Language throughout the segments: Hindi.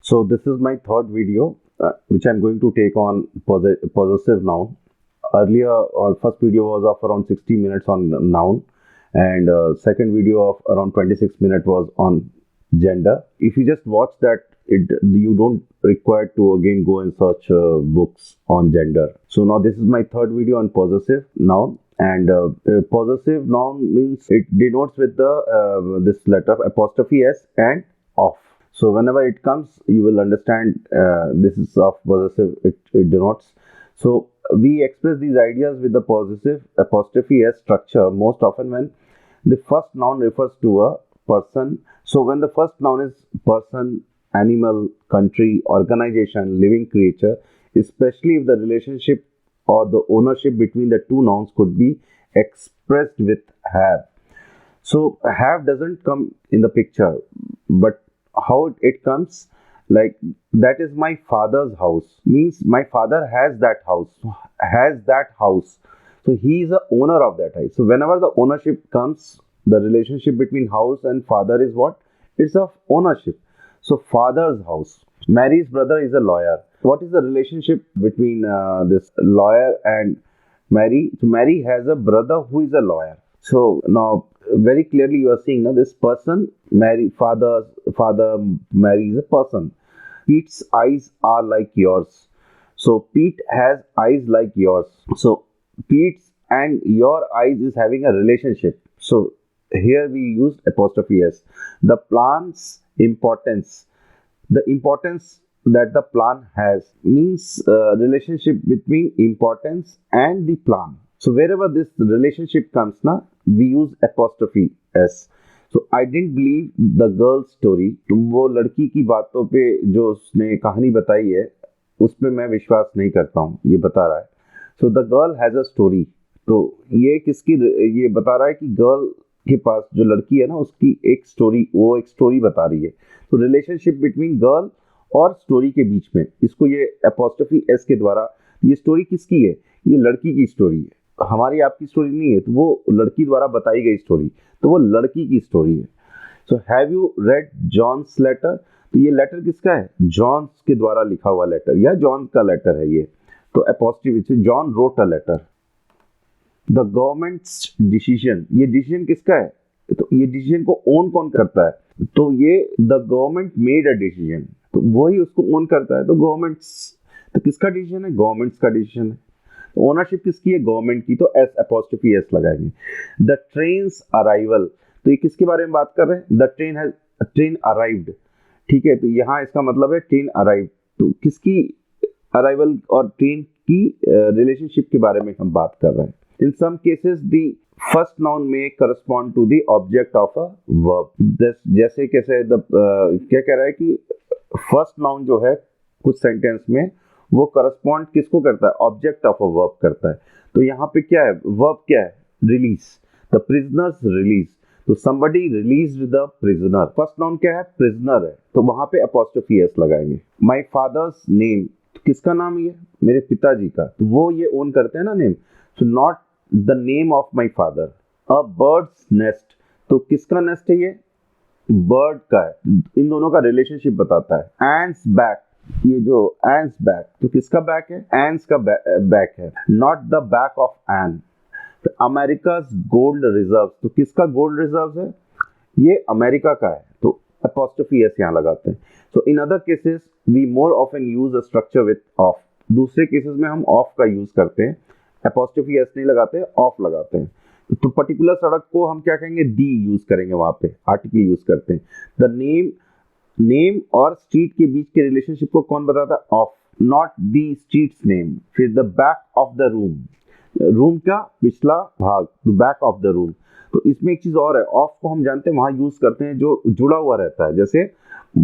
So this is my third video, which I'm going to take on possessive noun. Earlier, our first video was of around 60 minutes on noun, and second video of around 26 minutes was on gender. If you just watch that, you don't require to again go and search books on gender. So now this is my third video on possessive noun. And possessive noun means it denotes with the this letter apostrophe s and of. So whenever it comes, you will understand this is of possessive. It denotes. So we express these ideas with the possessive apostrophe s structure most often when the first noun refers to a person. So when the first noun is person, animal, country, organization, living creature, especially if the relationship or the ownership between the two nouns could be expressed with have. So have doesn't come in the picture, but how it comes, like that is my father's house, means my father has that house. So he is the owner of that house. So whenever the ownership comes, the relationship between house and father is what? It's of ownership. So father's house. Mary's brother is a lawyer. What is the relationship between this lawyer and Mary? So Mary has a brother who is a lawyer. So now very clearly you are seeing now this person, Mary, father Mary is a person. Pete's eyes are like yours. So Pete has eyes like yours. So Pete's and your eyes is having a relationship. So here we use apostrophe s. The plant's importance. The importance that the plant has means relationship between importance and the plant. So wherever this relationship comes na, we use apostrophe s. So I didn't believe the girl's story. तो वो लड़की की बातों पे जो उसने कहानी बताई है उस पे मैं विश्वास नहीं करता हूँ, ये बता रहा है. So the girl has a story. तो ये किसकी, ये बता रहा है कि गर्ल के पास जो लड़की है ना उसकी एक स्टोरी, वो एक स्टोरी बता रही है. तो रिलेशनशिप बिटवीन गर्ल और स्टोरी के बीच में इसको ये एपोस्ट्रोफी एस के द्वारा, ये स्टोरी किसकी है? ये लड़की की स्टोरी है, हमारी आपकी स्टोरी नहीं है. तो वो लड़की द्वारा बताई गई स्टोरी, तो वो लड़की की स्टोरी है. So have you read John's letter? तो ये लेटर किसका है? जॉन्स के द्वारा लिखा हुआ लेटर, या जॉन का लेटर है ये. तो apostrophe John wrote a letter. The government's decision, ये डिसीजन किसका है? तो ये डिसीजन को ओन कौन करता है? तो ये the government made a decision, तो वही उसको ओन करता है. तो गवर्नमेंट्स, तो किसका डिसीजन है? गवर्नमेंट्स का डिसीजन है. ओनरशिप किसकी है? गवर्नमेंट की. तो एस अपोस्ट्रोफी एस लगाएंगे. द ट्रेन्स अराइवल, तो ये किसके बारे में बात कर रहे हैं? The train arrived. ठीक है, तो यहाँ इसका मतलब है ट्रेन अराइव. तो किसकी अराइवल और ट्रेन की रिलेशनशिप के बारे में हम बात कर रहे हैं. In some cases the first noun में correspond to the object of a verb. जैसे कैसे क्या कह रहा है कि फर्स्ट नाउन जो है कुछ सेंटेंस में वो करस्पॉन्ड किसको करता है? ऑब्जेक्ट ऑफ अ वर्ब करता है. तो यहाँ पे क्या है? वर्ब क्या है? रिलीज. The prisoners release. तो somebody released the prisoner. First noun क्या है? प्रिजनर है, तो वहां पे अपोस्ट्रोफी एस लगाएंगे. माय फादर्स नेम, तो किसका नाम ये? मेरे पिताजी का. तो वो ये ओन करते हैं ना name. So not the name of my father. A bird's nest, तो किसका नेस्ट है? ये बर्ड का है. इन दोनों का रिलेशनशिप बताता है. एंड्स बैक, ये जो एंड्स बैक, तो किसका बैक है? एंड्स का बैक है, not the back of an. America's gold reserve, तो किसका गोल्ड रिजर्व है? ये अमेरिका का है. तो अपोस्ट्रोफी एस यहाँ लगाते हैं. So in other cases we more often use a structure with of. दूसरे केसेस में हम ऑफ का यूज करते हैं, अपोस्ट्रोफी एस नहीं लगाते, ऑफ लगाते हैं. तो पर्टिकुलर सड़क को हम क्या कहेंगे? दी यूज करेंगे, वहां पे आर्टिकल यूज करते हैं. द नेम और स्ट्रीट के बीच के रिलेशनशिप को कौन बताता है? Of. Not the street's name. फिर the back of the room, room का पिछला भाग, बैक ऑफ द रूम. तो इसमें एक चीज और है, ऑफ को हम जानते हैं वहां यूज करते हैं जो जुड़ा हुआ रहता है. जैसे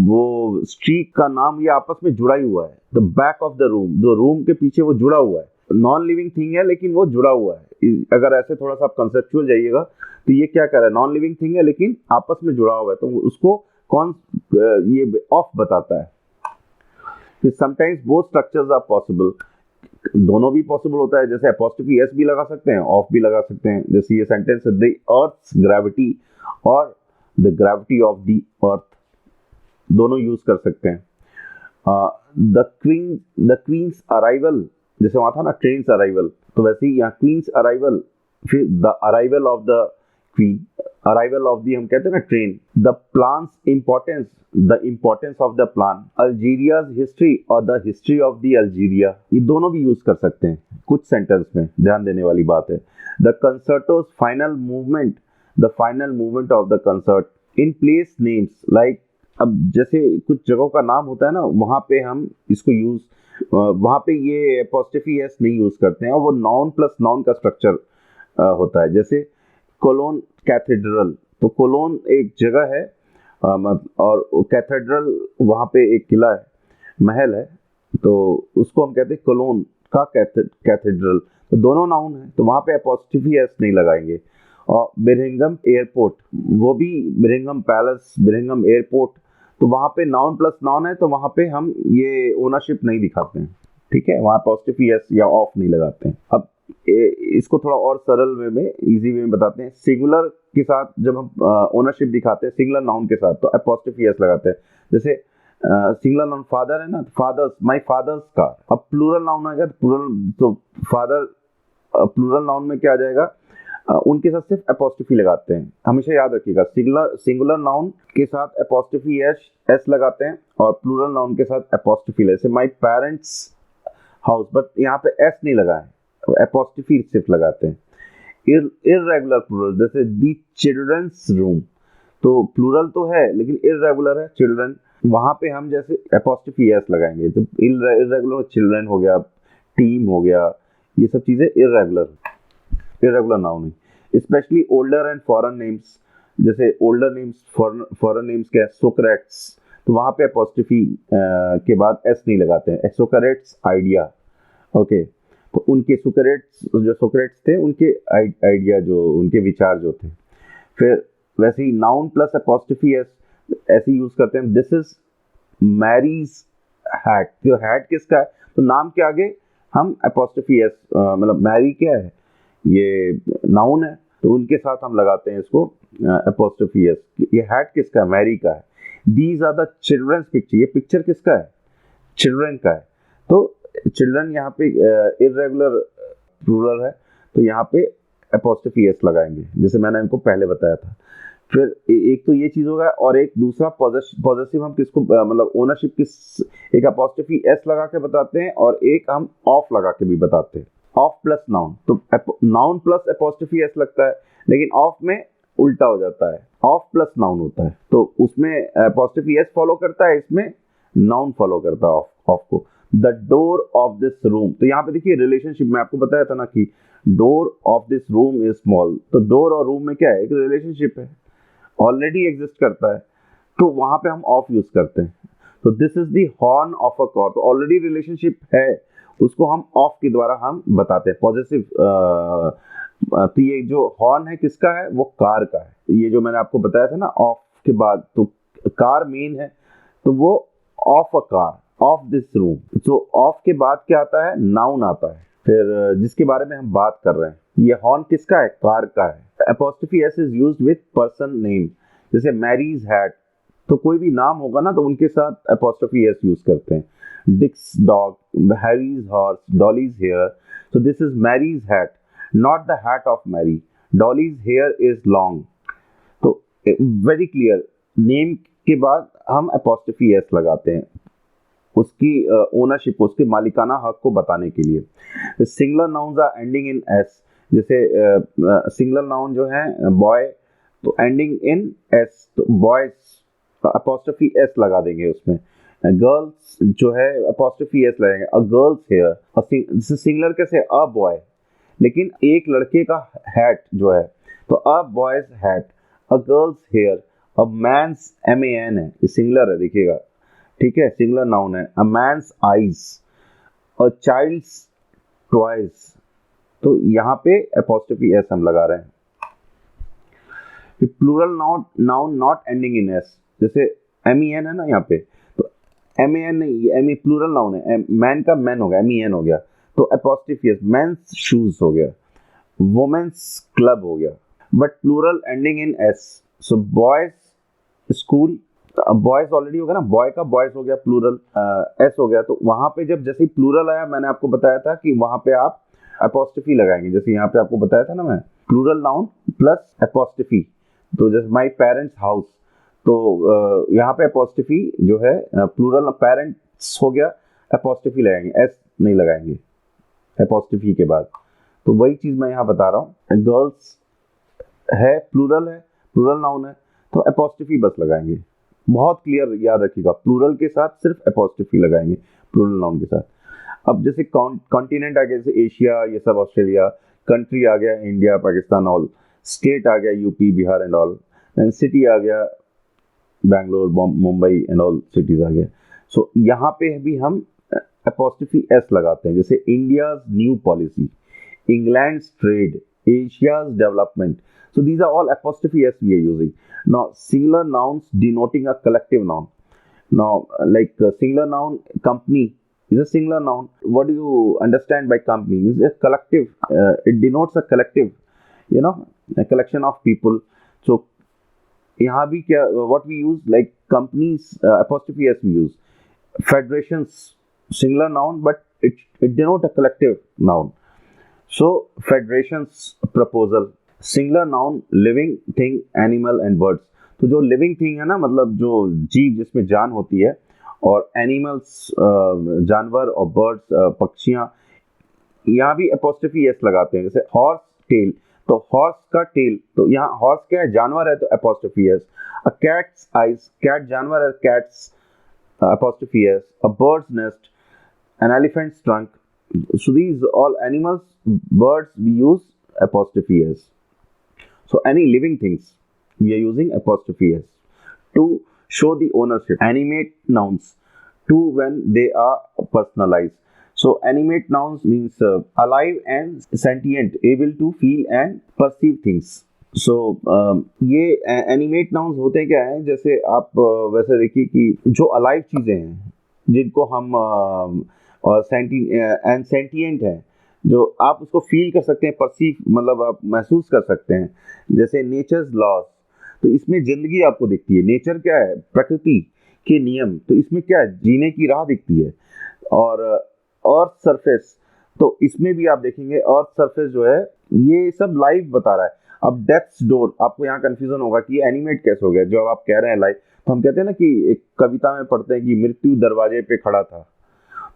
वो स्ट्रीट का नाम ये आपस में जुड़ा ही हुआ है. The back of the room, जो रूम के पीछे वो जुड़ा हुआ है. नॉन लिविंग थिंग है लेकिन वो जुड़ा हुआ है. अगर ऐसे थोड़ा सा आप कंसेप्चुअल जाइएगा तो ये क्या कर रहा है? नॉन लिविंग थिंग है लेकिन आपस में जुड़ा हुआ है, तो उसको कौन ये ऑफ बताता है. Sometimes both structures are possible, दोनों भी पॉसिबल होता है. जैसे अपोस्ट्रोफी एस भी लगा सकते हैं, ऑफ भी लगा सकते हैं. जैसे ये सेंटेंस है, द अर्थ्स ग्रेविटी और the gravity of the earth, दोनों यूज कर सकते हैं. द क्वींस अराइवल, जैसे वहां था ना ट्रेन्स अराइवल, तो वैसे ही यहाँ क्वींस अराइवल, फिर the arrival of the queen, arrival of the हम कहते हैं ना train, the plan's importance, the importance of the plan, Algeria's history और the history of the Algeria, ये दोनों भी यूज कर सकते हैं कुछ सेंटेंस में, ध्यान देने वाली बात है। The concerto's final movement, the final movement of the concert, in place names like, अब जैसे कुछ जगहों का नाम होता है ना, वहां पे हम इसको यूज, वहां पे ये एपोस्ट्रोफी एस नहीं यूज करते हैं, और वो नाउन प्लस नाउन का स्ट्रक्चर होता है। जैसे कोलोन कैथेड्रल, तो कोलोन एक जगह है और कैथेड्रल वहाँ पे एक किला है, महल है, तो उसको हम कहते हैं कोलोन का कैथेड्रल, तो दोनों नाउन है, तो वहाँ पे एपोस्ट्रोफी एस नहीं लगाएंगे। और बिरहिंगम एयरपोर्ट, वो भी बिरहिंगम पैलेस, बिरहिंगम एयरपोर्ट, तो वहाँ पे नाउन प्लस नाउन है, तो वहाँ पे हम ये ओनरशिप नहीं दिखाते हैं, ठीक है, वहाँ एपोस्ट्रोफी एस या ऑफ नहीं लगाते हैं। अब इसको थोड़ा और सरल वे में, इजी वे में बताते हैं। सिंगुलर के साथ जब हम ओनरशिप दिखाते हैं सिंगुलर नाउन के साथ, तो एपोस्ट्रोफी एस लगाते हैं। जैसे सिंगुलर नाउन फादर है ना, फादर्स, माय फादर्स कार। अब प्लूरल नाउन आ गया, तो प्लूरल, तो फादर प्लूरल नाउन में क्या आ जाएगा, उनके साथ सिर्फ एपोस्ट्रोफी लगाते हैं, हमेशा याद रखिएगा। सिंगुलर नाउन के साथ एपोस्ट्रोफी एस लगाते हैं, और प्लूरल नाउन के साथ एपोस्ट्रोफी, जैसे माय पेरेंट्स हाउस, बट यहाँ पे एस नहीं लगाए, एपोस्ट्रोफी सिर्फ लगाते हैं। इररेगुलर प्लूरल, जैसे दी चिल्ड्रंस रूम, तो प्लूरल तो है लेकिन इररेगुलर है चिल्ड्रन, वहां पे हम जैसे एपोस्ट्रोफी एस लगाएंगे, तो इररेगुलर चिल्ड्रन हो गया, टीम हो गया, ये सब चीजें इररेगुलर नाउन है। Specially older and foreign names, जैसे ओल्डर नेम्स, फॉरेन नेम्स क्या है, सोक्रेट्स, तो वहां पे एपोस्ट्रोफी के बाद एस नहीं लगाते हैं। सोक्रेट्स आइडिया, ओके, तो उनके सोक्रेट्स थे, उनके आइडिया, जो उनके विचार जो थे। फिर वैसे ही नाउन प्लस एपोस्ट्रोफी एस ऐसे यूज करते हैं। दिस इज मैरीज हैट, जो हैट किसका है, तो नाम के आगे हम एपोस्ट्रोफी एस, मतलब मैरी क्या है, ये नाउन है, तो उनके साथ हम लगाते हैं इसको एपोस्ट्रोफी एस। ये हैट किसका है, मैरी का है। These are the children's picture, ये पिक्चर किसका है, चिल्ड्रन का है, तो चिल्ड्रन यहाँ पे इररेगुलर प्लूरल है, तो यहाँ पे एपोस्ट्रोफी एस लगाएंगे, जैसे मैंने इनको पहले बताया था। फिर एक तो ये चीज होगा, और एक दूसरा पॉजेसिव हम किसको, मतलब ओनरशिप किस, एक एपोस्ट्रोफी एस लगा के बताते हैं, और एक हम ऑफ लगा के भी बताते हैं। ऑफ प्लस नाउन, तो नाउन प्लस एपोस्ट्रोफी एस लगता है, लेकिन ऑफ में उल्टा हो जाता है, ऑफ प्लस नाउन होता है, तो उसमें एपोस्ट्रोफी एस फॉलो करता है, इसमें नाउन फॉलो करता है ऑफ को। The door of this room, तो यहाँ पे देखिए रिलेशनशिप में आपको बताया था ना कि door of this room is small, तो डोर और रूम में क्या है, एक रिलेशनशिप है, ऑलरेडी एग्जिस्ट करता है, तो वहां पे हम ऑफ यूज करते हैं। तो this is the horn of a car, तो ऑलरेडी रिलेशनशिप है, उसको हम ऑफ के द्वारा हम बताते हैं पॉजिटिव। तो ये जो हॉर्न है किसका है, वो कार का है। ये जो मैंने आपको बताया था ना ऑफ के बाद, तो कार मेन है, तो वो of a car, of this room, तो ऑफ के बाद क्या आता है, नाउन आता है। फिर जिसके बारे में हम बात कर रहे हैं, ये हॉर्न किसका है, कार का है। Apostrophe S is used with person name, जैसे मैरीज हैट, तो कोई भी नाम होगा ना, तो उनके साथ एपोस्ट्रोफी एस यूज करते हैं। Dick's dog, Harry's horse, Dolly's hair, so this is Mary's hat, not the hat of Mary. Dolly's hair is long. तो वेरी क्लियर, नेम के बाद हम एपोस्ट्रोफी एस लगाते हैं, उसकी ओनरशिप, उसके मालिकाना हक को बताने के लिए। Singular nouns are ending in S, जैसे सिंगुलर नाउन जो है बॉय, तो एंडिंग इन एस, तो बॉयज एपोस्ट्रोफी एस लगा देंगे उसमें। गर्ल्स जो है एपोस्ट्रोफी एस लगाएंगे, अ गर्ल्स हेयर, जैसे सिंगुलर कैसे, अ बॉय, लेकिन एक लड़के का हैट जो है, तो अ बॉयज हैट, अ गर्ल्स हेयर, अ मैन्स, MAN है, ये सिंगुलर है, देखिएगा, ठीक है, सिंगुलर नाउन है। A man's eyes, a child's toys, तो यहाँ पे एपोस्ट्रोफी एस हम लगा रहे हैं। Plural noun not ending in S, जैसे MEN है ना यहाँ पे, तो MAN नहीं, ME प्लूरल नाउन है, मैन का मैन हो गया, MEN हो गया, तो एपोस्ट्रोफी एस, मेंस शूज हो गया, वुमेन्स क्लब हो गया, but plural ending in S, so boys school, boys already हो गया ना, बॉय का बॉयज हो गया प्लूरल, एस हो गया। तो वहां पे जब जैसे ही प्लूरल आया, मैंने आपको बताया था कि वहां पे आप अपोस्ट्रोफी लगाएंगे। जैसे यहाँ पे आपको बताया था ना मैं, प्लूरल नाउन प्लस अपोस्ट्रोफी। तो जैसे माई पेरेंट्स हाउस, तो यहाँ पे अपोस्ट्रोफी जो है, प्लूरल पेरेंट्स हो गया, अपोस्ट्रोफी लगाएंगे, एस नहीं लगाएंगे अपोस्ट्रोफी के बाद। तो वही चीज मैं यहाँ बता रहा हूँ। गर्ल्स है, प्लूरल नाउन है, तो अपोस्ट्रोफी बस लगाएंगे। बहुत क्लियर याद रखिएगा, प्लूरल के साथ सिर्फ अपोस्ट्रोफी लगाएंगे प्लूरल नाउन के साथ। अब जैसे कॉन्टिनेंट आ गया, जैसे एशिया, ये सब ऑस्ट्रेलिया, कंट्री आ गया इंडिया, पाकिस्तान, ऑल स्टेट आ गया UP, Bihar and all, and city आ गया Bangalore, Mumbai and all cities आ गया। सो यहाँ पे भी हम अपोस्ट्रोफी एस लगाते हैं। जैसे India's new policy, England's trade, Asia's development. So these are all apostrophe S we are using. Now, singular nouns denoting a collective noun. Now, like singular noun, company is a singular noun. What do you understand by company? It's a collective. It denotes a collective, you know, a collection of people. So, यहाँ भी क्या, what we use, like companies, apostrophe S we use. Federations, singular noun, but it denotes a collective noun. So federations proposal, singular noun, living thing, animal and birds. तो जो लिविंग थिंग है ना, मतलब जो जीव जिसमें जान होती है, और एनिमल्स जानवर, और बर्ड्स पक्षियां, यहाँ भी अपोस्ट्रोफी एस लगाते हैं। जैसे हॉर्स टेल, तो हॉर्स का टेल, तो यहाँ हॉर्स क्या है, जानवर है, तो अपोस्ट्रोफी एस। अ कैट्स आइज, कैट जानवर है, cats apostrophe S. A bird's nest, an elephant's trunk. So these all animals, birds, we use apostrophe s. So any living things, we are using apostrophe s to show the ownership. Animate nouns, to when they are personalized. So animate nouns means alive and sentient, able to feel and perceive things. सो ये एनिमेट नाउन्स होते क्या हैं, जैसे आप वैसे देखिए कि जो अलाइव चीज़ें हैं, जिनको हम और सेंटिएंट है, जो आप उसको फील कर सकते हैं, परसीव मतलब आप महसूस कर सकते हैं। जैसे नेचर्स लॉज, तो इसमें जिंदगी आपको दिखती है। नेचर क्या है, प्रकृति के नियम, तो इसमें क्या है, जीने की राह दिखती है। और अर्थ सरफेस, तो इसमें भी आप देखेंगे अर्थ सरफेस जो है, ये सब लाइव बता रहा है। अब डेथ्स डोर, आपको यहाँ कंफ्यूजन होगा कि एनिमेट कैसे हो गया, जो आप कह रहे हैं लाइव। तो हम कहते हैं ना कि एक कविता में पढ़ते हैं कि मृत्यु दरवाजे पे खड़ा था,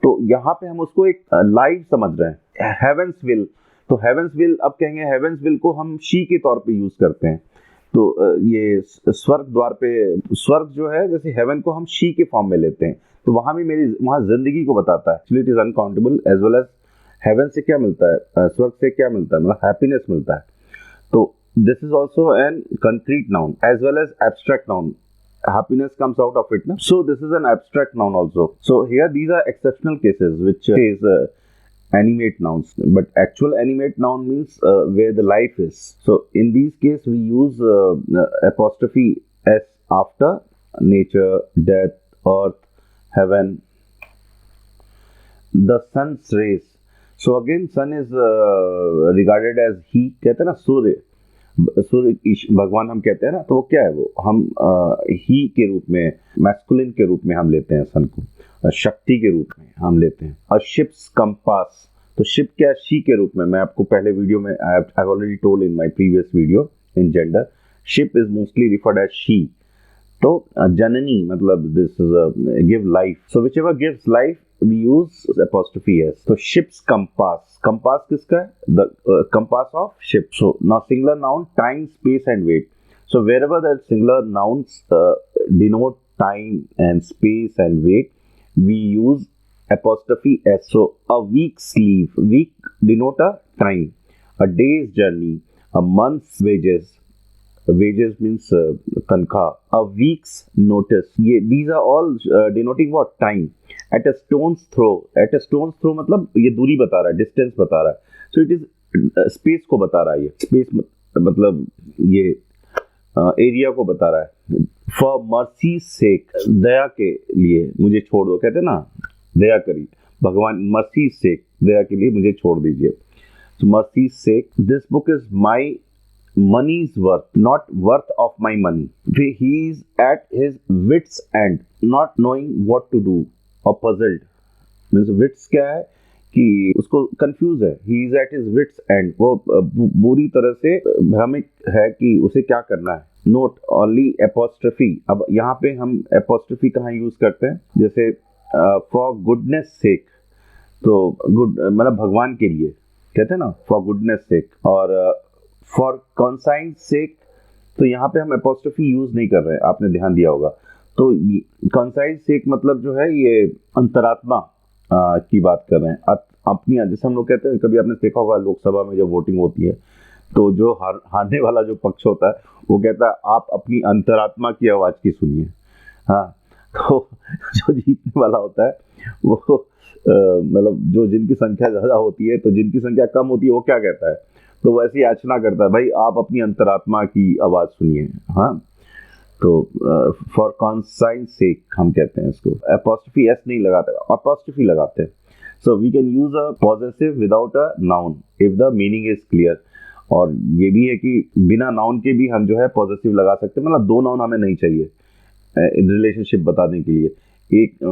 तो यहाँ पे हम उसको एक लाइव समझ रहे हैं। हेवेंस विल, तो हेवेंस विल, अब कहेंगे हेवेंस विल को हम शी के तौर पे यूज करते हैं। तो ये स्वर्ग द्वार पे, स्वर्ग जो है, जैसे हेवन को हम शी के फॉर्म में लेते हैं, तो वहां भी मेरी वहां जिंदगी को बताता है। Actually it is uncountable, as well as heaven से क्या मिलता है, स्वर्ग से क्या मिलता है, मतलब हैप्पीनेस मिलता है। तो this is also an concrete noun as well as abstract noun. Happiness comes out of it, no? So this is an abstract noun also. So here these are exceptional cases which is animate nouns, but actual animate noun means where the life is. So in these case we use apostrophe s after nature, death, earth, heaven, the sun's rays. So again sun is regarded as he, कहते हैं ना सूर्य, सूर्य भगवान हम कहते हैं ना, तो वो क्या है, वो हम ही के रूप में, मैस्कुलिन के रूप में हम लेते हैं सन को, शक्ति के रूप में हम लेते हैं। और शिप्स कंपास, तो शिप क्या है, शी के रूप में। मैं आपको पहले वीडियो में I have already told in my previous video in gender, ship is mostly referred as she. तो जननी मतलब this is give life, so whichever gives life we use apostrophe s. So ship's compass, compass किसका है, the compass of ship. So now singular noun, time, space and weight. So wherever the singular nouns denote time and space and weight, we use apostrophe s. So a week's leave, week denote a time, a day's journey, a month's wages, wages means तनख्वाह, a week's notice, ये these are all denoting what, time. At a stone's throw, at a stone's throw मतलब ये दूरी बता रहा है, डिस्टेंस बता रहा है। So it is स्पेस को बता रहा है, ये स्पेस मतलब ये एरिया को बता रहा है। For mercy's sake, दया के लिए मुझे छोड़ दो, कहते हैं ना दया करिए, भगवान mercy's sake, दया के लिए मुझे छोड़ दीजिए। So mercy's sake, this book is my money's worth, not worth of my money. He is at his wits end, not knowing what to do or puzzled. Means wits क्या है कि उसको कंफ्यूज है, he is at his wits end, वो बुरी तरह से भ्रमित है कि उसे क्या करना है. Not only apostrophe. अब यहाँ पे हम एपोस्ट्रफी कहाँ यूज करते हैं, जैसे फॉर गुडनेस सेक, तो गुड मतलब भगवान के लिए कहते हैं ना, फॉर गुडनेस सेक. और फॉर कॉन्साइंस सेक, तो यहाँ पे हम एपोस्ट्रफी यूज नहीं कर रहे हैं, आपने ध्यान दिया होगा. तो कॉन्साइंस सेक मतलब जो है ये अंतरात्मा की बात कर रहे हैं. अपनी, जैसे हम लोग कहते हैं, कभी आपने देखा होगा लोकसभा में जब वोटिंग होती है तो जो हारने वाला जो पक्ष होता है वो कहता है आप अपनी अंतरात्मा की आवाज की सुनिए. हाँ, तो जो जीतने वाला होता है वो मतलब जो जिनकी संख्या ज्यादा होती है, तो जिनकी संख्या कम होती है वो क्या कहता है, तो वैसे ही याचना करता है, भाई आप अपनी अंतरात्मा की आवाज सुनिए. हाँ, तो फॉर कॉन्साइंस सेक हम कहते हैं इसको. एपोस्ट्रोफी एस नहीं लगाते, अपोस्ट्रोफी लगाते हैं. So we can use a possessive without a noun if the meaning is clear. और ये भी है कि बिना नाउन के भी हम जो है पॉजेसिव लगा सकते हैं, मतलब दो नाउन हमें नहीं चाहिए रिलेशनशिप बताने के लिए. एक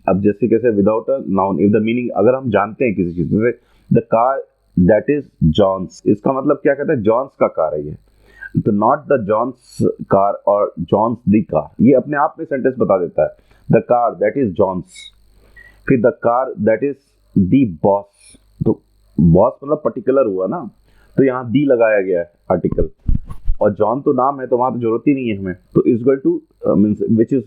अब जैसे कैसे without a noun if the meaning, अगर हम जानते हैं किसी चीज में, the car that is John's, इसका मतलब क्या कहते हैं, जॉन्स का कार है ये. तो नॉट द जॉन्स कार और जॉन्स द कार, ये अपने आप में सेंटेंस बता देता है. The car that is John's, फिर the car that is the boss. तो बॉस मतलब पर्टिकुलर हुआ ना, तो यहाँ दी लगाया गया है आर्टिकल, और जॉन तो नाम है तो वहां तो जरूरत ही नहीं है हमें. तो is equal to means which is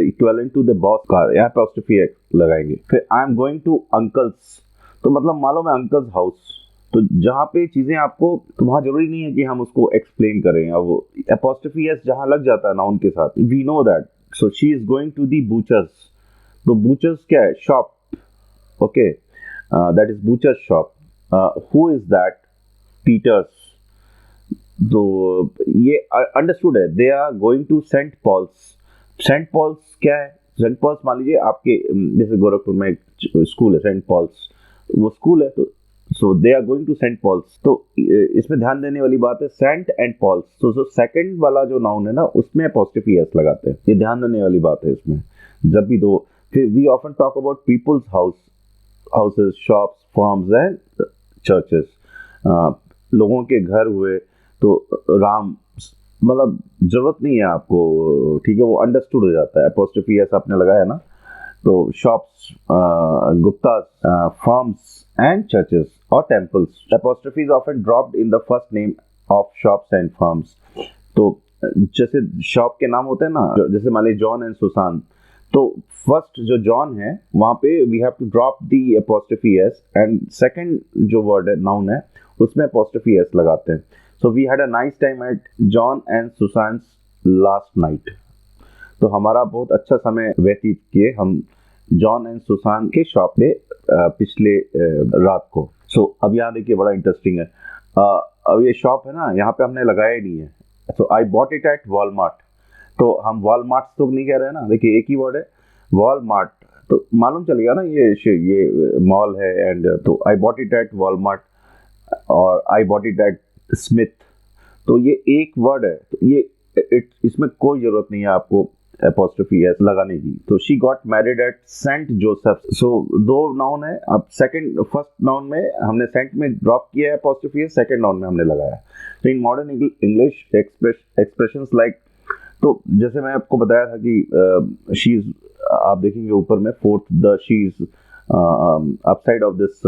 equivalent to the boss car, यहाँ पे एपोस्ट्रोफी लगाएंगे. फिर I am going to uncle's, तो मतलब मालूम है अंकल्स हाउस. तो जहाँ पे चीजें आपको, तो वहां जरूरी नहीं है कि हम उसको एक्सप्लेन करें. अब एपोस्ट्रोफी एस जहाँ लग जाता है नाउन के साथ, we know that. So she is going to the butcher's. तो बूचर्स क्या है, shop. Okay, that is butcher's shop. Who is that, Peter's. तो ये अंडरस्टूड है. They are going to saint Paul's. Saint Paul's क्या है, सेंट पॉल्स मान लीजिए आपके जैसे गोरखपुर में एक स्कूल है सेंट पॉल्स, वो स्कूल है. तो so they are going to saint Paul's. तो इसमें ध्यान देने वाली बात है सेंट एंड पॉल्स. तो जो सेकंड वाला जो नाउन है ना, उसमें एपोस्ट्रोफी एस लगाते हैं. ये ध्यान देने वाली बात है इसमें जब भी दो. फिर we often talk about people's house, houses, shops, farms and churches. लोगों के घर हुए, तो राम मतलब जरूरत नहीं है आपको, ठीक है, वो अंडरस्टूड हो जाता है. एपोस्ट्रोफी एस आपने लगाया ना, तो shops, Guptas, farms and churches और temples. Apostrophe is often dropped in the first name of shops and farms. तो जैसे शॉप के नाम होते हैं ना, जैसे मान लीजिए जॉन एंड सुसान, तो फर्स्ट जो जॉन है वहां पे we have to drop the apostrophe S, and second जो वर्ड है नाउन है उसमें एपोस्ट्रोफी एस लगाते हैं. So we had a nice time at John and Susan's last night. तो हमारा बहुत अच्छा समय व्यतीत किए हम जॉन एंड सुसान के शॉप पे पिछले रात को. सो अब यहाँ देखिए बड़ा इंटरेस्टिंग है. अब ये शॉप है ना, यहाँ पे हमने लगाया ही नहीं है. So I bought it at Walmart. तो हम वॉलमार्ट तो नहीं कह रहे हैं ना, देखिए एक ही वर्ड है वॉलमार्ट, तो मालूम चलेगा ना ये मॉल है. एंड तो I bought it at Walmart और I bought it at Smith. तो ये एक वर्ड है, तो ये इसमें कोई जरूरत नहीं है आपको एपोस्ट्रोफी एस लगाने की. तो she got married at saint Joseph. So दो नाउन है. अब सेकंड, फर्स्ट नाउन में हमने सेंट में ड्रॉप किया है एपोस्ट्रोफी एस, सेकंड नाउन में हमने लगाया. तो in modern English expressions like, तो जैसे मैं आपको बताया था कि शी इज, आप देखेंगे ऊपर में fourth, the she is upside of this,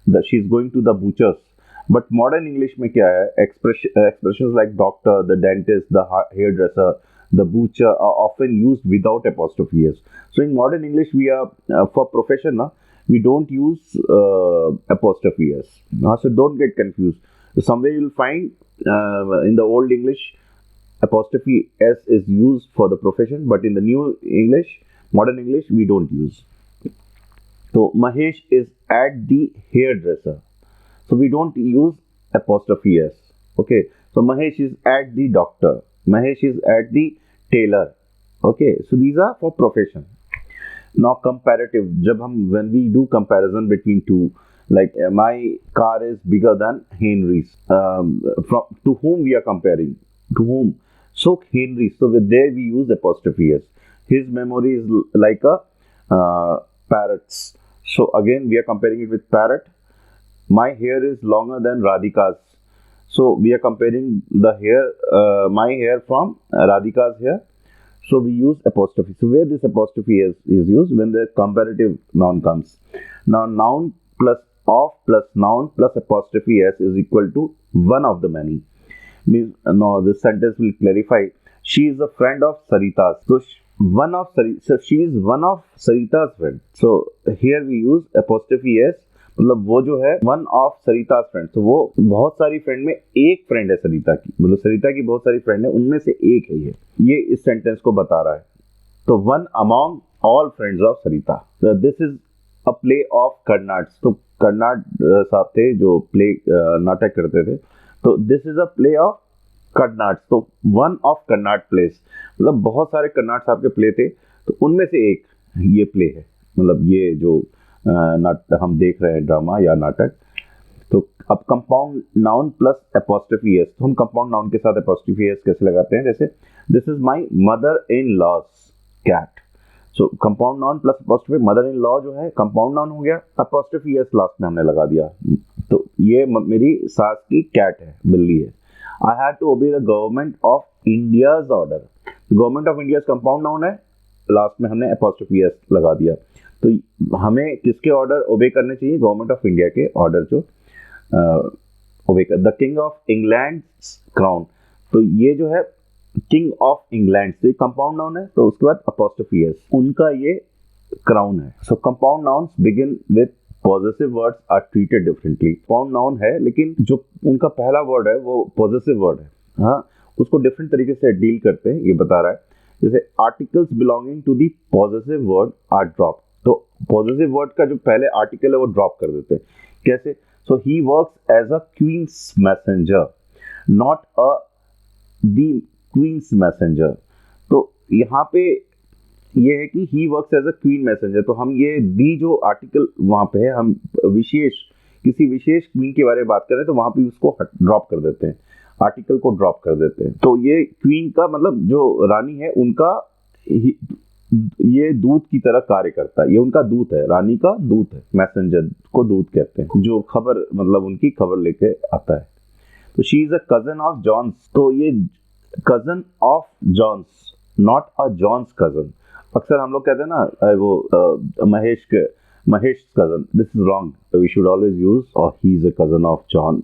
the she is going to the butcher's. But modern English में क्या है, expressions like doctor, the dentist, the hairdresser, the butcher are often used without apostrophe s. So in modern English we are for profession we don't use apostrophe s. So don't get confused. So somewhere you'll find in the old English apostrophe s is used for the profession, but in the new English, modern English, we don't use. So Mahesh is at the hairdresser. So we don't use apostrophe s. Okay. So Mahesh is at the doctor. Mahesh is at the tailor. Okay. So these are for profession. Now comparative. जब हम when we do comparison between two, Like my car is bigger than Henry's. From to whom we are comparing? To whom? So Henry. So with there we use apostrophe s. His memory is like a parrot's. So again we are comparing it with parrot. My hair is longer than Radhika's. So we are comparing the hair, my hair from Radhika's hair. So we use apostrophe. So where this apostrophe is used when the comparative noun comes. Now noun plus of plus noun plus apostrophe s is equal to one of the many. Means no, this sentence will clarify. She is a friend of Sarita's. So so she is one of Sarita's friend. So here we use apostrophe s. मतलब वो जो है वन ऑफ सरिता फ्रेंड, तो वो बहुत सारी फ्रेंड में एक फ्रेंड है सरिता की, मतलब सरिता की बहुत सारी फ्रेंड है, उनमें से एक है ये इस सेंटेंस को बता रहा है. तो one among all friends of Sarita. This is a play of Karnad. तो कर्नाड साहब थे जो प्ले नाटक करते थे. तो this is a play of Karnad. तो वन ऑफ कर्नाड प्लेस, मतलब बहुत सारे कर्नाड साहब के प्ले थे, तो उनमें से एक ये प्ले है. मतलब ये जो नाटक हम देख रहे हैं, ड्रामा या नाटक. तो अब compound noun plus apostrophe S. तो हम कंपाउंड नाउन के साथ एपोस्ट्रोफी एस कैसे लगाते हैं? जैसे this is my mother in law's cat. So compound noun plus apostrophe. Mother in law जो है कंपाउंड नाउन हो गया, एपोस्ट्रोफी एस लास्ट में हमने लगा दिया. तो ये मेरी सास की कैट है, बिल्ली है. I had to obey the government of India's order. Government of India compound noun है, लास्ट में हमने एपोस्ट्रोफी एस लगा दिया. तो हमें किसके ऑर्डर ओबे करने चाहिए? गवर्नमेंट ऑफ इंडिया के ऑर्डर जो ओबे कर. The king of England crown. तो ये जो है किंग ऑफ इंग्लैंड, तो कंपाउंड नाउन है, तो उसके बाद अपोस्ट्रोफी एस, उनका ये क्राउन है. So compound nouns begin with possessive words are treated differently. Compound noun है लेकिन जो उनका पहला वर्ड है वो पॉजेसिव वर्ड है. हाँ, उसको डिफरेंट तरीके से डील करते हैं, ये बता रहा है. जैसे articles belonging to the possessive word are drop. तो पॉजिटिव वर्ड का जो पहले आर्टिकल है वो ड्रॉप कर देते हैं. कैसे? So he works as a queen's messenger, not a the queen's messenger. तो यहाँ पे ये है कि he works as a queen messenger. तो हम ये दी जो आर्टिकल वहां पे है, हम किसी विशेष क्वीन के बारे में बात करें तो वहां पे उसको ड्रॉप कर देते हैं, आर्टिकल को ड्रॉप कर देते हैं. तो ये क्वीन का मतलब जो रानी है उनका ये दूत की तरह कार्य करता है. ये उनका दूत है, रानी का दूत है. मैसेंजर को दूत कहते हैं, जो खबर मतलब उनकी खबर लेके आता है. तो she is a cousin of John's. तो ये cousin of John's, not a John's cousin. अक्सर हम लोग कहते हैं ना वो Mahesh cousin. This is wrong. We should always use और he is a cousin of John's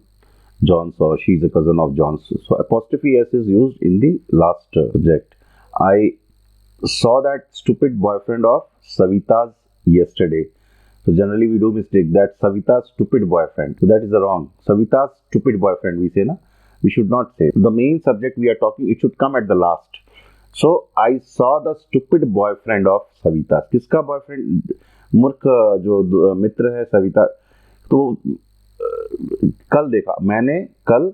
or she is a cousin of John's. So apostrophe s is used in the last subject. I saw that stupid boyfriend of Savita's yesterday. So generally we do mistake that Savita's stupid boyfriend. So that is the wrong. Savita's stupid boyfriend we say na. We should not say. The main subject we are talking, it should come at the last. So I saw the stupid boyfriend of Savita. किसका boyfriend? मूर्ख जो मित्र है सविता. तो कल देखा मैंने, कल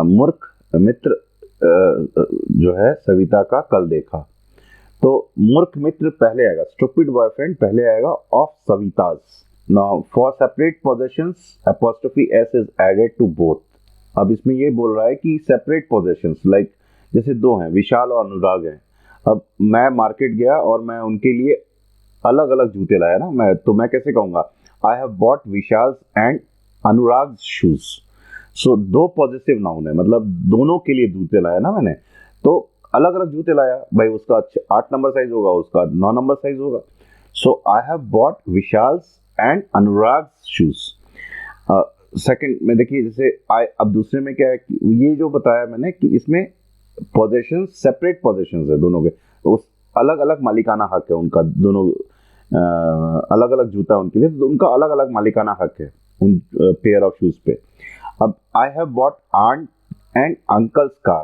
मूर्ख मित्र जो है सविता का कल देखा. तो मूर्ख मित्र पहले आएगा, स्टूपिड बॉयफ्रेंड पहले आएगा of Savita's. Now for separate possessions apostrophe S is added to both. अब इसमें ये बोल रहा है कि सेपरेट पोजेशंस, लाइक जैसे दो हैं, विशाल और अनुराग हैं. अब मैं मार्केट गया और मैं उनके लिए अलग अलग जूते लाया ना, मैं कैसे कहूंगा? I have bought Vishal's and Anurag shoes. So दो पॉजिटिव नाउन है, मतलब दोनों के लिए जूते लाया ना मैंने, तो अलग अलग जूते लाया. भाई उसका 8 नंबर साइज होगा, उसका 9 नंबर साइज होगा. So I have bought Vishal's and Anurag shoes. Second में देखिए, जैसे अब दूसरे में क्या है कि ये जो बताया मैंने कि इसमें पोजेशन सेपरेट पोजेशन है दोनों के, उस अलग अलग मालिकाना हक है उनका, दोनों अलग अलग जूता उनके लिए, तो उनका अलग अलग मालिकाना हक है उन पेयर ऑफ शूज पे. अब I have bought aunt and uncle's car.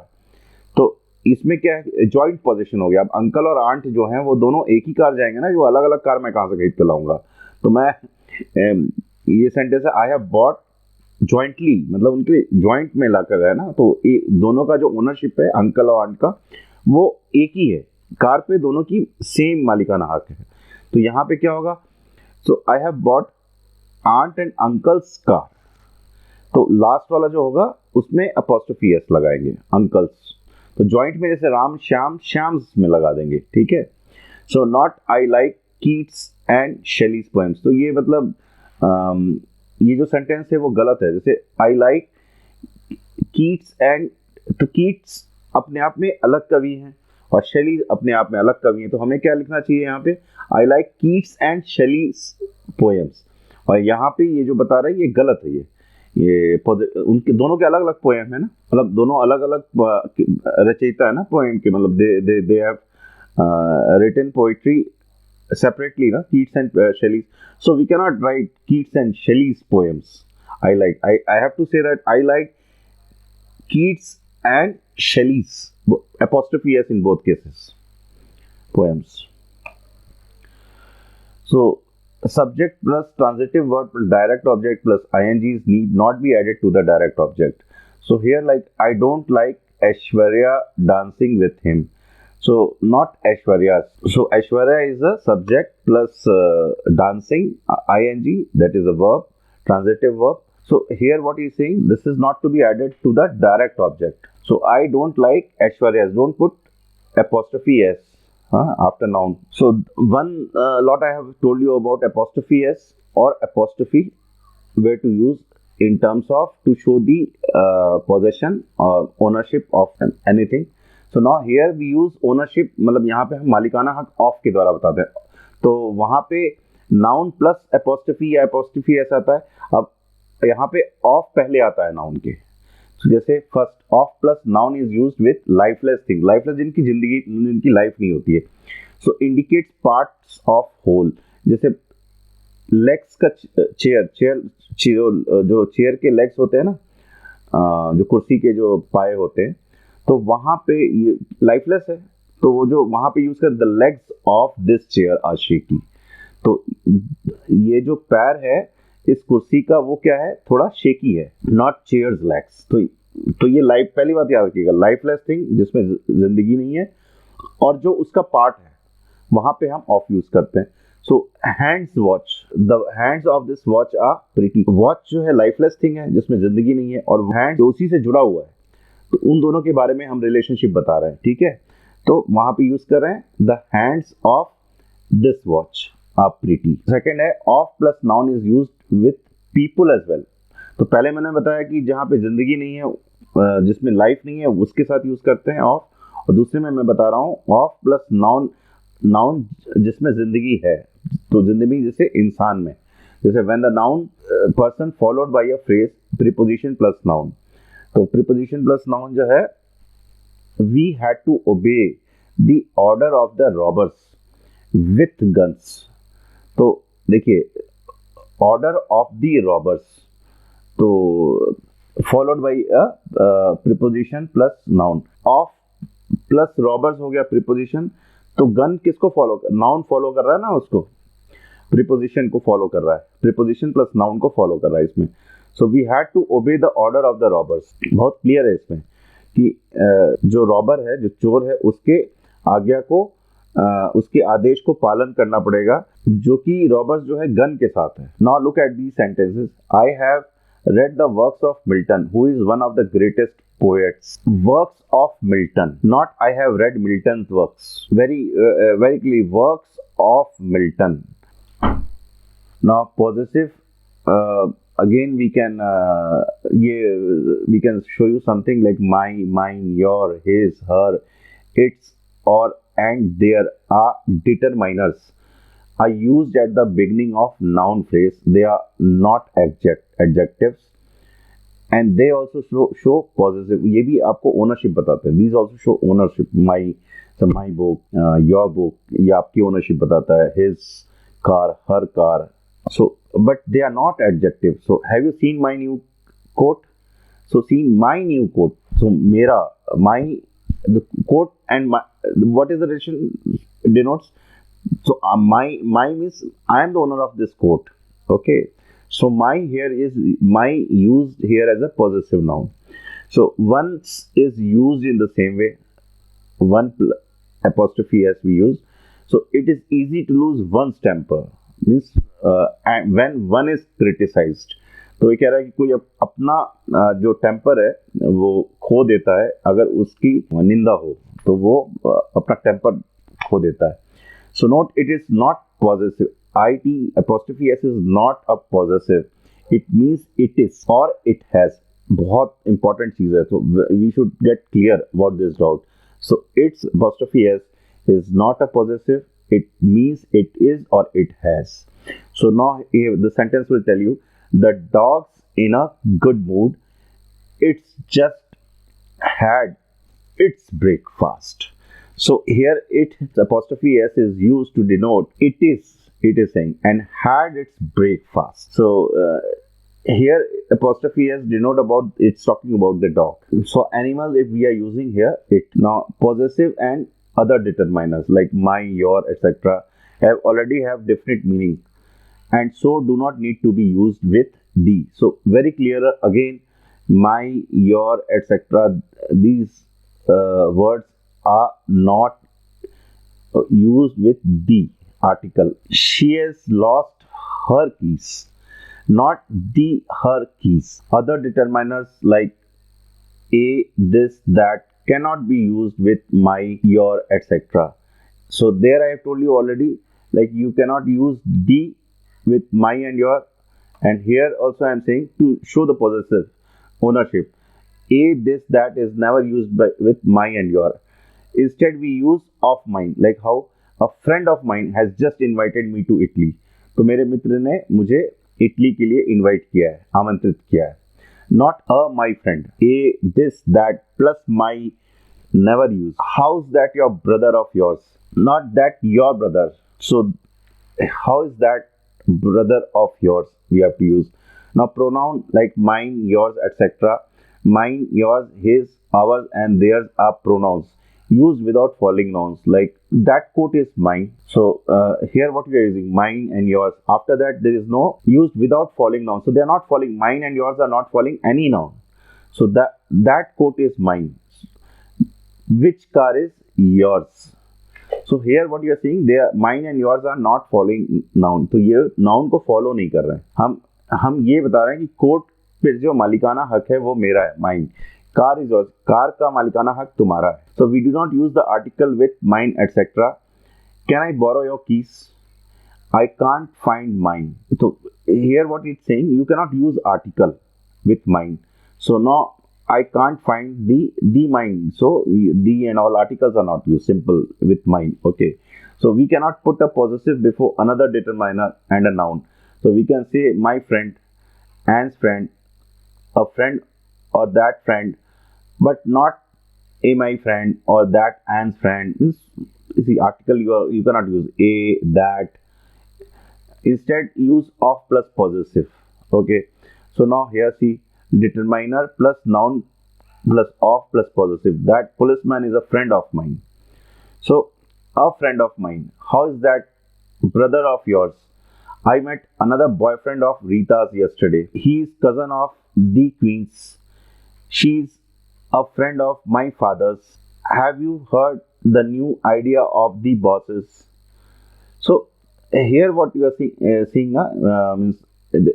तो इसमें क्या है, जॉइंट पोजीशन हो गया. अब अंकल और आंट जो हैं वो दोनों एक ही कार जाएंगे ना, जो अलग अलग कार मैं कहां से खरीद के लाऊंगा? तो मैं ये सेंटेंस है आई हैव बॉट जॉइंटली, मतलब उनके जॉइंट में लाकर है ना, तो दोनों का जो ओनरशिप है अंकल और आंट का वो एक ही है, कार पे दोनों की सेम मालिकाना हक है. तो यहाँ पे क्या होगा? So I have bought aunt and uncle's car. तो लास्ट वाला जो होगा उसमें apostrophe s लगाएंगे, uncles. तो जॉइंट में जैसे राम श्याम, श्याम्स में लगा देंगे, ठीक है. So not I like Keats and Shelley's poems. तो ये मतलब ये जो सेंटेंस है वो गलत है. जैसे आई लाइक कीट्स एंड, तो कीट्स अपने आप में अलग कवि हैं और शेली अपने आप में अलग कवि हैं. तो हमें क्या लिखना चाहिए यहाँ पे, I like Keats and Shelley's poems. और यहाँ पे ये जो बता रहा है ये गलत है. ये उनके दोनों के अलग अलग पोएम है ना, मतलब दोनों अलग अलग रचयिता है ना पोएम के, मतलब they have written poetry separately, na, Keats and Shelley. So we cannot write Keats and Shelley's poems. I have to say that I like Keats and Shelley's, apostrophe s in both cases, poems. So subject plus transitive verb plus direct object plus ings need not be added to the direct object. So here, like, I don't like Aishwarya dancing with him. So not Aishwarya. So Aishwarya is a subject plus dancing, ing, that is a verb, transitive verb. So here what he is saying, this is not to be added to the direct object. So I don't like Aishwarya. Don't put apostrophe s after noun. So one lot I have told you about apostrophe s or apostrophe, where to use in terms of to show the possession or ownership of anything. So now here we use ownership, मतलब यहाँ पे हम मालिकाना हक ऑफ के द्वारा बताते हैं. तो वहाँ पे नाउन प्लस एपोस्ट्रोफी या एपोस्ट्रोफी ऐसा आता है. अब यहाँ पे ऑफ पहले आता है नाउन के. तो जैसे first of plus noun is used with lifeless thing. Lifeless जिनकी जिंदगी, जिनकी लाइफ नहीं होती है. सो इंडिकेट्स पार्ट्स ऑफ होल. जैसे लेग्स का चेयर जो चेयर के लेग्स होते हैं ना, जो कुर्सी के जो पाए होते हैं, तो वहां पे ये लाइफलेस है. तो वो जो वहां पे यूज कर the legs of this chair are shaky. तो ये जो पैर है इस कुर्सी का वो क्या है, थोड़ा शेकी है, नॉट चेयर्स लेग्स. तो ये लाइफ, पहली बात याद रखिएगा, लाइफलेस थिंग जिसमें जिंदगी नहीं है और जो उसका पार्ट है वहां पे हम ऑफ यूज करते हैं. So hands watch, the hands of this watch are pretty. Watch जो है लाइफलेस थिंग है जिसमें जिंदगी नहीं है, और हैंड उसी से जुड़ा हुआ है. तो उन दोनों के बारे में हम रिलेशनशिप बता रहे हैं, ठीक है. तो वहां पे यूज कर रहे हैं the hands of this watch are pretty. Second है of plus noun is used with people as well. तो पहले मैंने बताया कि जहां पे जिंदगी नहीं है, जिसमें लाइफ नहीं है, उसके साथ यूज करते हैं ऑफ. और दूसरे में मैं बता रहा हूँ ऑफ प्लस नाउन जिसमें जिंदगी है. तो जिंदगी जैसे इंसान में, जैसे when the noun person followed by a phrase preposition plus noun. तो प्रीपोजिशन प्लस नाउन जो है, we had to obey the order of the robbers with guns. तो देखिए, ऑर्डर ऑफ द रॉबर्स, तो followed by a preposition plus noun. Of plus robbers हो गया प्रीपोजिशन. तो गन किसको फॉलो, नाउन फॉलो कर रहा है ना, उसको प्रीपोजिशन को फॉलो कर रहा है. प्रीपोजिशन प्लस नाउन को फॉलो कर रहा है इसमें. So we had to obey the order of the robbers. बहुत क्लियर है इसमें कि जो रॉबर है, जो चोर है, उसके आज्ञा को, उसके आदेश को पालन करना पड़ेगा, जो कि रॉबर्स जो है गन के साथ है. Now look at these sentences. I have read the works of Milton, who is one of the greatest poets. Works of Milton, not I have read Milton's works. Very clear, works of Milton. Now possessive, again we can show you something like my, mine, your, his, her, its, or, and, there are determiners are used at the beginning of noun phrase. They are not adjectives, and they also show possessive. ये भी आपको ownership बताते हैं. These also show ownership. My book, your book, ये आपकी ownership बताता है. His car, her car. So, but they are not adjectives. So, have you seen my new coat? So, seen my new coat. So, मेरा, my, the coat and my, what is the relation denotes? So my means I am the owner of this coat. Okay. So my here is my used here as a possessive noun. So once is used in the same way. One apostrophe s we use. So it is easy to lose one's temper. Means when one is criticised. तो ये कह रहा है कि कोई अपना जो टेम्पर है वो खो देता है अगर उसकी निंदा हो, तो वो अपना टेम्पर खो देता है। So note, it is not possessive. It apostrophe s is not a possessive. It means it is or it has. बहुत important चीज है, तो we should get clear about this doubt. So its apostrophe s is not a possessive. It means it is or it has. So now the sentence will tell you the dog's in a good mood. It's just had its breakfast. So here its apostrophe s is used to denote it is saying and had its breakfast. So here apostrophe s denote about it's talking about the dog. So animal, if we are using here it, now possessive and other determiners like my, your, etc. have already have different meaning and so do not need to be used with the. So very clear again, my, your, etc. These words are not used with the article. She has lost her keys, not the her keys. Other determiners like a, this, that cannot be used with my, your, etc. So there I have told you already, like you cannot use the with my and your, and here also I am saying to show the possessive ownership. A, this, that is never used with my and your. Instead we use of mine, like how a friend of mine has just invited me to Italy. तो मेरे मित्र ने मुझे इटली के लिए इनवाइट किया है, आमंत्रित किया है. Not a my friend. A, this, that plus my never use. How's that your brother of yours? Not that your brother. So how is that brother of yours? We have to use. Now pronoun like mine, yours, etc. Mine, yours, his, ours, and theirs are pronouns used without following nouns. Like that coat is mine. So here what we are using, mine and yours. After that there is no used without following nouns. So they are not following, mine and yours are not following any noun. So that coat is mine. Which car is yours? So here what you are seeing, they are mine and yours are not following noun. तो ये noun को follow नहीं कर रहे हैं. हम ये बता रहे हैं कि कोट पे जो मालिकाना हक है वो मेरा है, mine. Car is yours. Car का मालिकाना हक तुम्हारा है. So we do not use the article with mine etc. Can I borrow your keys? I can't find mine. So here what it's saying, you cannot use article with mine. So now I can't find the mine. So the and all articles are not used. Simple with mine. Okay. So we cannot put a possessive before another determiner and a noun. So we can say my friend, Anne's friend, a friend or that friend, but not a my friend or that Anne's friend. You see article you cannot use a, that. Instead use of plus possessive. Okay. So now here see determiner plus noun plus of plus possessive. That policeman is a friend of mine. So a friend of mine. How is that brother of yours? I met another boyfriend of Rita's yesterday. He is cousin of the queen's. She's a friend of my father's. Have you heard the new idea of the bosses? So here what you are seeing means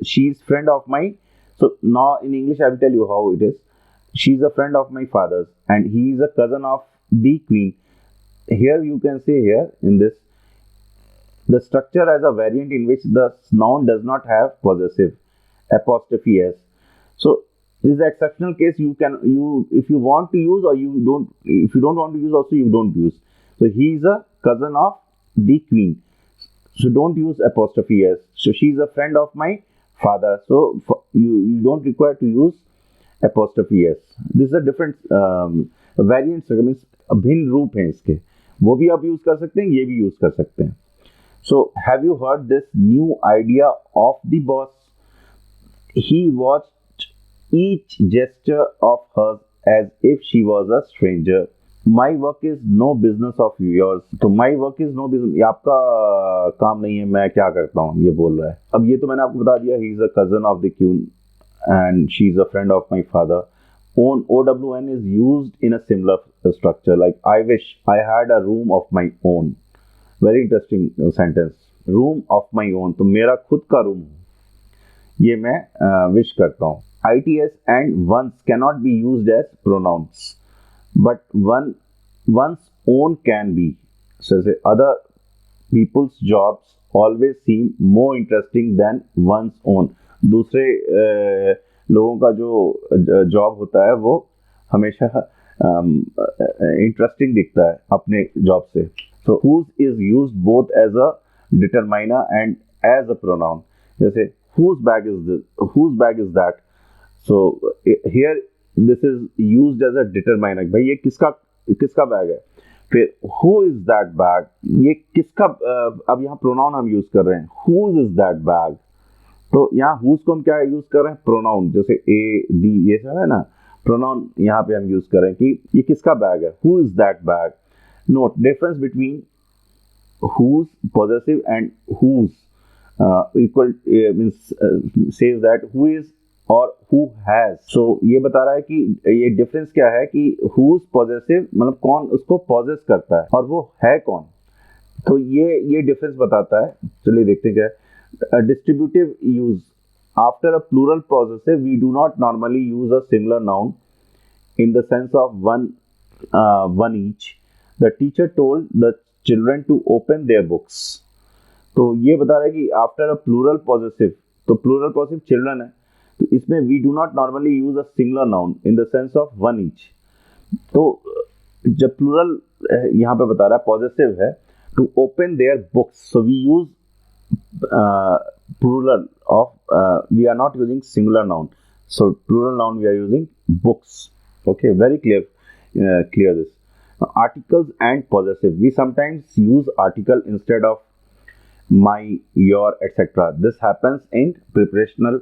she's friend of my. So now in English I will tell you how it is. She's a friend of my father's and he is a cousin of the queen. Here you can say here in this the structure as a variant in which the noun does not have possessive apostrophe s. So this is the exceptional case. You if you want to use or you don't, if you don't want to use also you don't use. So he is a cousin of the queen. So don't use apostrophe s. So she is a friend of my father. So you don't require to use apostrophe s. This is a different variant. Means भिन्न रूप हैं इसके, वो भी आप यूज कर सकते हैं, ये भी यूज कर सकते हैं. So have you heard this new idea of the boss? He watched each gesture of hers as if she was a stranger. My work is no business of yours. तो my work is no business, ये आपका काम नहीं है, मैं क्या करता हूँ, ये बोल रहा है. अब ये तो मैंने आपको बता दिया, he is a cousin of the queen and she is a friend of my father. OWN is used in a similar structure, like I wish I had a room of my own. Very interesting sentence. Room of my own, तो मेरा खुद का रूम हो, ये मैं विश करता हूँ. ITS and ones cannot be used as pronouns, but one's own can be. So say other people's jobs always seem more interesting than one's own. दूसरे लोगों का जो जॉब होता है वो हमेशा इंटरेस्टिंग दिखता है अपने जॉब से. So whose is used both as a determiner and as a pronoun. जैसे whose bag is this? Whose bag is that? So here this is used as a determiner. भाई ये किसका बैग है. फिर who is that bag? ये किसका अब यहाँ pronoun हम यूज कर रहे हैं. Whose is that bag? तो यहाँ whose को हम क्या यूज कर रहे हैं. pronoun, जैसे a, d ये सब है ना, pronoun यहाँ पे हम यूज कर रहे हैं कि ये किसका बैग है. Who is that bag? Note difference between whose possessive and whose equal means says that who is और who has. So ये बता रहा है कि ये डिफरेंस क्या है कि whose possessive मतलब कौन उसको possess करता है और वो है कौन. तो ये डिफरेंस बताता है. चलिए देखते हैं क्या है. Distributive use. After a plural possessive we do not normally use a singular noun in the sense of one each. The teacher told the children to open their books. तो ये बता रहा है कि आफ्टर अ प्लूरल पॉजिटिव, तो प्लूरल पॉजिटिव चिल्ड्रन है, तो इसमें we do not normally use a singular noun in the sense of one each. तो जब प्लूरल यहाँ पे बता रहा है पॉजिटिव है, to open their books, so we use plural of, we are not using singular noun. So plural noun we are using books. Okay, very clear this. Articles and possessive. We sometimes use article instead of my, your, etc. This happens in prepositional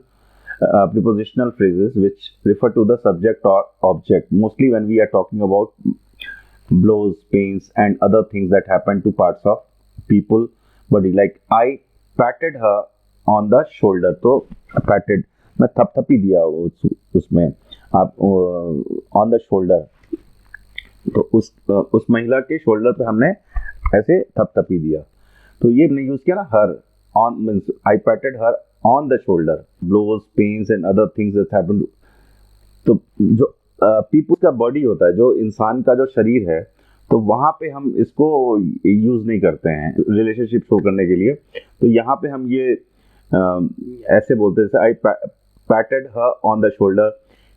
phrases which refer to the subject or object. Mostly when we are talking about blows, pains, and other things that happen to parts of people body. Like I patted her on the shoulder. तो patted मैं थपथपी दिया उसमें आप on the shoulder. तो उस महिला के शोल्डर पे हमने ऐसे थपथपी दिया. तो ये हमने यूज किया ना her on, means I patted her on the shoulder. Blows, pains and other things that happen to. तो जो पीपल का बॉडी होता है, जो इंसान का जो शरीर है, तो वहां पे हम इसको यूज नहीं करते हैं रिलेशनशिप शो करने के लिए. तो यहाँ पे हम ये ऐसे बोलते हैं, I patted her on the shoulder.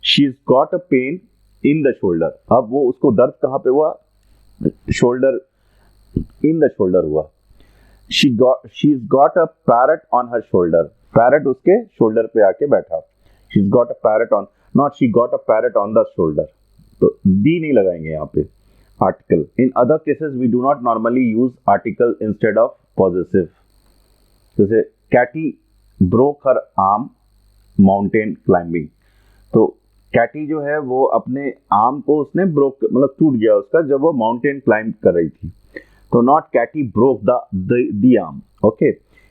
She is got a pain in the shoulder. अब वो उसको दर्द कहाँ पे हुआ. शोल्डर, इन द शोल्डर हुआ. she's got a parrot on her shoulder. Parrot उसके शोल्डर पे आके बैठा. she's got a parrot on, not she got a parrot on the shoulder. तो दी नहीं लगाएंगे यहाँ पे. article. In other cases we do not normally use article instead of possessive. जैसे Catty broke her arm mountain climbing. तो कैटी जो है वो अपने आर्म को उसने ब्रोक मतलब टूट गया उसका जब वो माउंटेन क्लाइंब कर रही थी. तो not Katie broke the arm. Okay,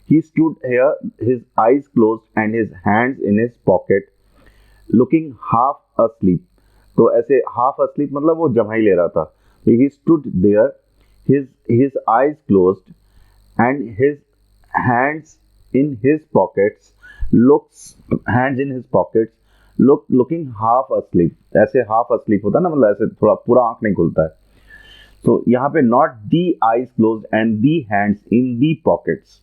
he stood here, his eyes closed and his hands in his pocket, looking half asleep. तो ऐसे हाफ asleep मतलब वो जम्हाई ले रहा था. तो he stood there, his eyes closed and his hands in his pockets, looks hands in his pockets, looking half asleep. ऐसे हाफ asleep होता है ना, मतलब ऐसे थोड़ा पूरा आंख नहीं खुलता है. तो यहाँ पे not the eyes closed and the hands in the pockets.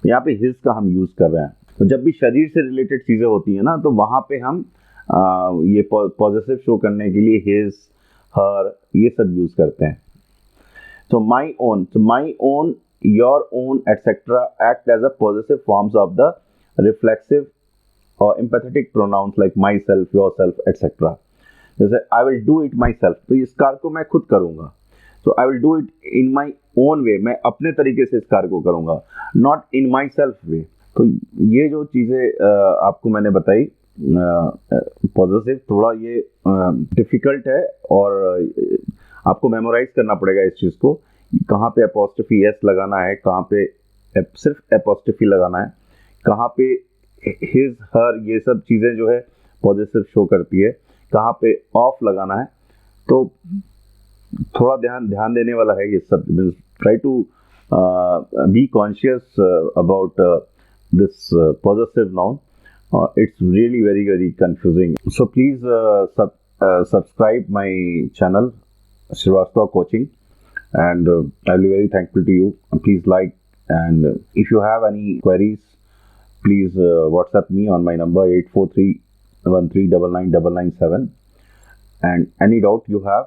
यहाँ पे हिज का हम यूज कर रहे हैं. तो जब भी शरीर से रिलेटेड चीजें होती है ना, तो वहां पे हम ये पॉजिटिव शो करने के लिए हिज, हर, ये सब यूज करते हैं. तो my own, your own, etcetera act as a positive forms of the reflexive or empathetic pronouns like myself, yourself, etc. जैसे I will do it myself, तो इस कार्य को मैं खुद करूंगा. So I will do it in my own way, मैं अपने तरीके से इस कार्य को करूंगा, not in myself way. तो ये जो चीजें आपको मैंने बताई पॉजिटिव, थोड़ा ये डिफिकल्ट है और आपको मेमोराइज करना पड़ेगा इस चीज को. कहाँ पे एपोस्ट्रोफी एस लगाना है, कहाँ पे सिर्फ एपोस्ट्रोफी लगाना है, कहाँ पे हिज, हर, ये सब चीजें जो है पॉजिटिव शो करती है, कहाँ पे ऑफ लगाना है. तो थोड़ा ध्यान देने वाला है ये सब. Try to Be conscious about this possessive noun. It's really very confusing. So please subscribe my channel, Srivastava Coaching, and I'll be very thankful to you. Please like, and if you have any queries, please WhatsApp me on my number 843 1399 997, and any doubt you have,